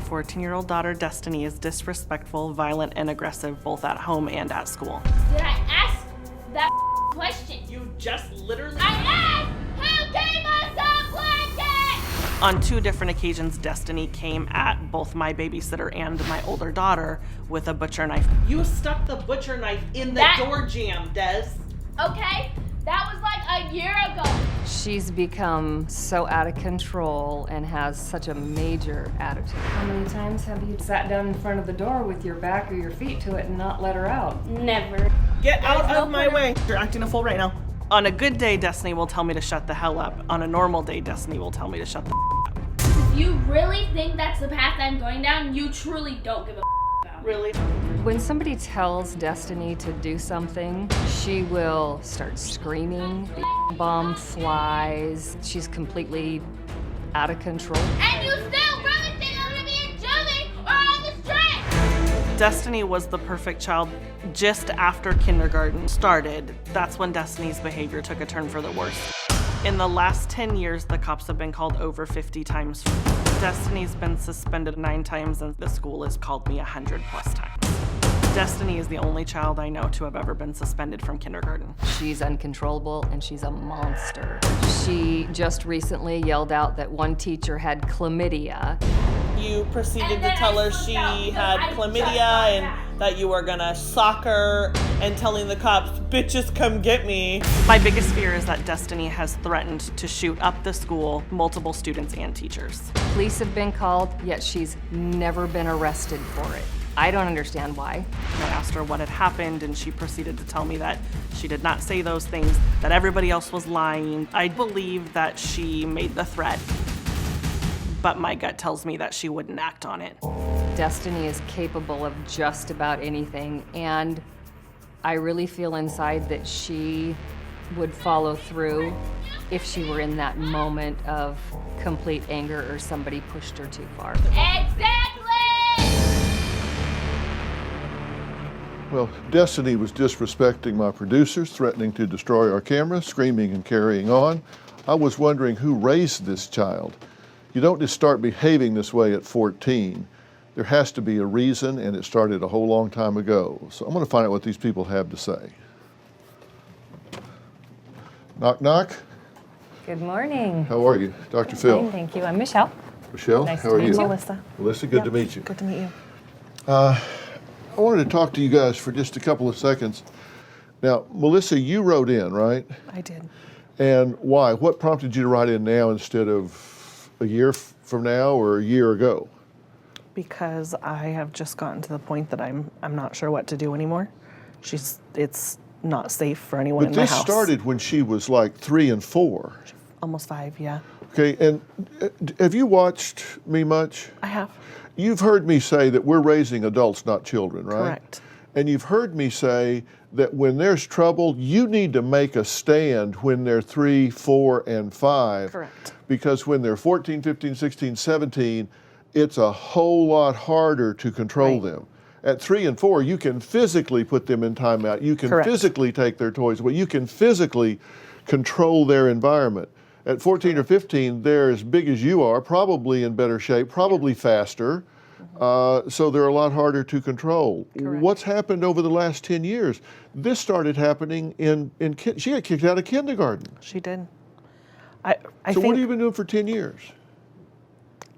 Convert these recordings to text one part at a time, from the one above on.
14-year-old daughter, Destiny, is disrespectful, violent, and aggressive both at home and at school. Did I ask that question? You just literally... I asked, who gave us a blanket? On 2 different occasions, Destiny came at both my babysitter and my older daughter with a butcher knife. You stuck the butcher knife in the door jamb, Des. Okay, that was like a year ago. She's become so out of control and has such a major attitude. How many times have you sat down in front of the door with your back or your feet to it and not let her out? Never. Get out of my way. You're acting a fool right now. On a good day, Destiny will tell me to shut the hell up. On a normal day, Destiny will tell me to shut the up. If you really think that's the path I'm going down, you truly don't give a about me. Really? When somebody tells Destiny to do something, she will start screaming. The bomb flies. She's completely out of control. And you still really think I'm gonna be in Juvie or on the street? Destiny was the perfect child just after kindergarten started. That's when Destiny's behavior took a turn for the worse. In the last 10 years, the cops have been called over 50 times. Destiny's been suspended 9 times, and the school has called me 100+ times. Destiny is the only child I know to have ever been suspended from kindergarten. She's uncontrollable and she's a monster. She just recently yelled out that one teacher had chlamydia. You proceeded to tell her she had chlamydia and that you were gonna sock her and telling the cops, bitches come get me. My biggest fear is that Destiny has threatened to shoot up the school, multiple students and teachers. Police have been called, yet she's never been arrested for it. I don't understand why. I asked her what had happened, and she proceeded to tell me that she did not say those things, that everybody else was lying. I believe that she made the threat, but my gut tells me that she wouldn't act on it. Destiny is capable of just about anything, and I really feel inside that she would follow through if she were in that moment of complete anger or somebody pushed her too far. Exactly! Well, Destiny was disrespecting my producers, threatening to destroy our camera, screaming and carrying on. I was wondering who raised this child. You don't just start behaving this way at 14. There has to be a reason, and it started a whole long time ago. So I'm going to find out what these people have to say. Knock, knock. Good morning. How are you? Dr. Phil. Fine, thank you. I'm Michelle. Michelle, Nice how to are meet you? you. Melissa. Melissa, good to meet you. Good to meet you. I wanted to talk to you guys for just a couple of seconds. Now, Melissa, you wrote in, right? I did. And why? What prompted you to write in now instead of a year from now or a year ago? Because I have just gotten to the point that I'm not sure what to do anymore. It's not safe for anyone But in my this house. started when she was like 3 and 4. Almost 5, yeah. Okay, and have you watched me much? I have. You've heard me say that we're raising adults, not children, right? Correct. And you've heard me say that when there's trouble, you need to make a stand when they're 3, 4, and 5. Correct. Because when they're 14, 15, 16, 17, it's a whole lot harder to control them. At 3 and 4, you can physically put them in timeout. You can Correct. physically take their toys away. You can physically control their environment. At 14 or 15, they're as big as you are, probably in better shape, probably faster, so they're a lot harder to control. Correct. What's happened over the last 10 years? This started happening she got kicked out of kindergarten. She did. I So think what have you been doing for 10 years?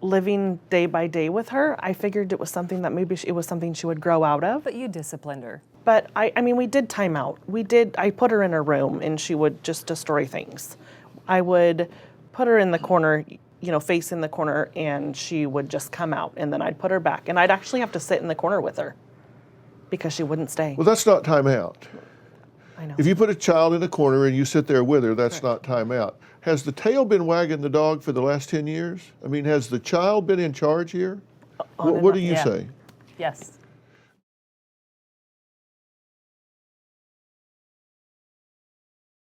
living day by day with her, I figured it was something that maybe it was something she would grow out of. But you disciplined her. But I mean, we did time out. I put her in her room and she would just destroy things. I would put her in the corner, face in the corner, and she would just come out, and then I'd put her back. And I'd actually have to sit in the corner with her because she wouldn't stay. Well, that's not time out. I know. If you put a child in a corner and you sit there with her, that's not time out. Has the tail been wagging the dog for the last 10 years? I mean, has the child been in charge here? What do you say? Yes.